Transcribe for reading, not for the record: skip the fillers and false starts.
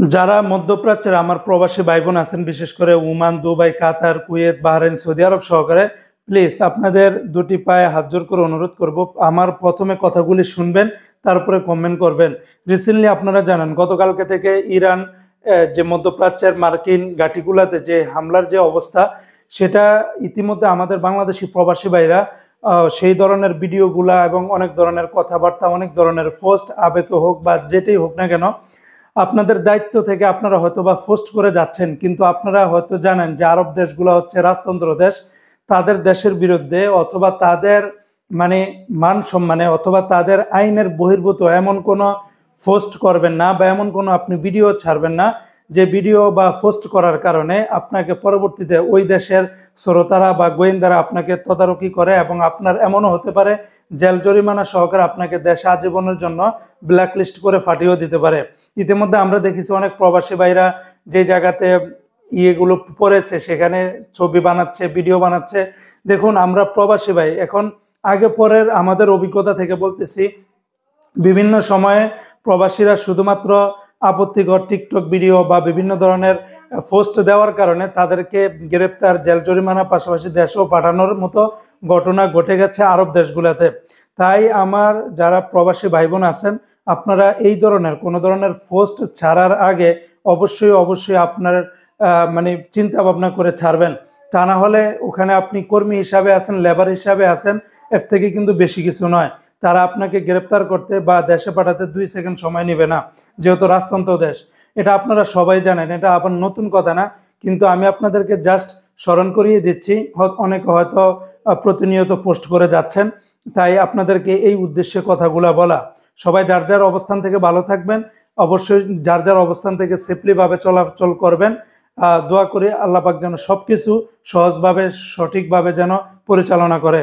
যারা মধ্যপ্রাচ্যের আমার প্রবাসী ভাই বোন আছেন, বিশেষ করে ওমান, দুবাই, কাতার, কুয়েত, বাহরাইন, সৌদি আরব সহকারে, প্লিজ আপনাদের দুটি পায়ে হাত জোর করে অনুরোধ করব, আমার প্রথমে কথাগুলি শুনবেন, তারপরে কমেন্ট করবেন। রিসেন্টলি আপনারা জানেন গতকালকে থেকে ইরান যে মধ্যপ্রাচ্যের মার্কিন ঘাঁটিগুলোতে যে হামলার যে অবস্থা, সেটা ইতিমধ্যে আমাদের বাংলাদেশি প্রবাসী ভাইরা সেই ধরনের ভিডিওগুলা এবং অনেক ধরনের কথাবার্তা, অনেক ধরনের পোস্ট, আবেগে হোক বা যেটাই হোক না কেন, আপনাদের দায়িত্ব থেকে আপনারা হয়তো বা পোস্ট করে যাচ্ছেন, কিন্তু আপনারা হয়তো জানেন যে আরব দেশগুলো হচ্ছে রাজতন্ত্র দেশ। তাদের দেশের বিরুদ্ধে অথবা তাদের মানে মান সম্মানে অথবা তাদের আইনের বহির্ভূত এমন কোনো পোস্ট করবেন না বা এমন কোনো আপনি ভিডিও ছাড়বেন না যে ভিডিও বা পোস্ট করার কারণে আপনাকে পরবর্তীতে ওই দেশের শ্রোতারা বা গোয়েন্দারা আপনাকে তদারকি করে এবং আপনার এমনও হতে পারে জেল জরিমানা সহকারে আপনাকে দেশে আজীবনের জন্য ব্ল্যাকলিস্ট করে ফাটিয়েও দিতে পারে। ইতিমধ্যে আমরা দেখেছি অনেক প্রবাসী ভাইরা যে জায়গাতে ইয়েগুলো পড়েছে সেখানে ছবি বানাচ্ছে, ভিডিও বানাচ্ছে। দেখুন, আমরা প্রবাসী ভাই এখন আগে পরের আমাদের অভিজ্ঞতা থেকে বলতেছি, বিভিন্ন সময়ে প্রবাসীরা শুধুমাত্র আপত্তিকর টিকটক ভিডিও বা বিভিন্ন ধরনের পোস্ট দেওয়ার কারণে তাদেরকে গ্রেপ্তার, জেল জরিমানা, পাশাপাশি দেশেও পাঠানোর মতো ঘটনা ঘটে গেছে আরব দেশগুলোতে। তাই আমার যারা প্রবাসী ভাই বোন আছেন, আপনারা এই ধরনের কোনো ধরনের পোস্ট ছাড়ার আগে অবশ্যই অবশ্যই আপনার মানে চিন্তা ভাবনা করে ছাড়বেন। তা না হলে ওখানে আপনি কর্মী হিসাবে আছেন, লেবার হিসাবে আছেন, এর থেকে কিন্তু বেশি কিছু নয়। তারা আপনাকে গ্রেপ্তার করতে বা দেশে পাঠাতে 2 সেকেন্ড সময় নেবে না, যেহেতু রাজতন্ত্র দেশ। এটা আপনারা সবাই জানেন, এটা আবার নতুন কথা না, কিন্তু আমি আপনাদেরকে জাস্ট স্মরণ করিয়ে দিচ্ছি। অনেকে হয়তো প্রতিনিয়ত পোস্ট করে যাচ্ছেন, তাই আপনাদেরকে এই উদ্দেশ্যে কথাগুলো বলা। সবাই যার যার অবস্থান থেকে ভালো থাকবেন, অবশ্যই যার যার অবস্থান থেকে সেফলিভাবে চলাচল করবেন। দোয়া করি আল্লাহ পাক যেন সবকিছু সহজভাবে সঠিকভাবে যেন পরিচালনা করে।